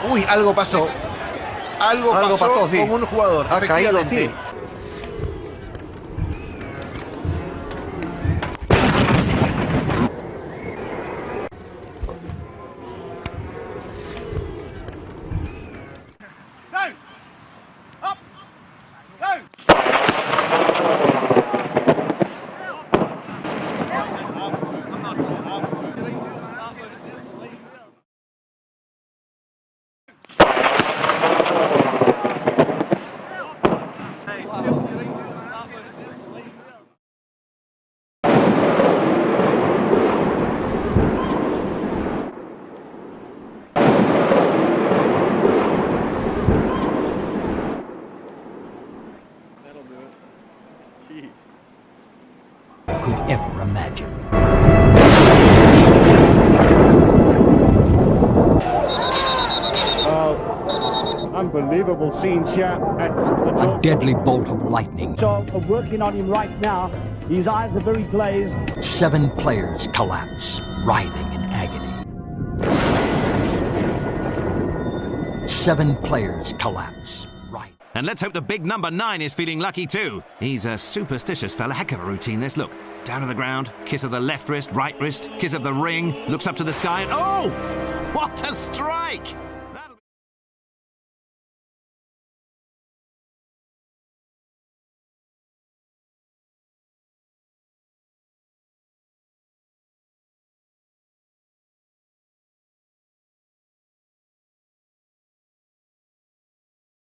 Uy, algo pasó. Algo pasó sí. con un jugador. Ha caído, efectivamente. sí. Could ever imagine. Unbelievable scenes here at the A deadly bolt of lightning. So working on him right now. His eyes are very glazed. 7 players collapse, writhing in agony. 7 players collapse. Right. And let's hope the big number 9 is feeling lucky too. He's a superstitious fella. Heck of a routine this. Look, down to the ground, kiss of the left wrist, kiss of the ring, looks up to the sky and oh! What a strike!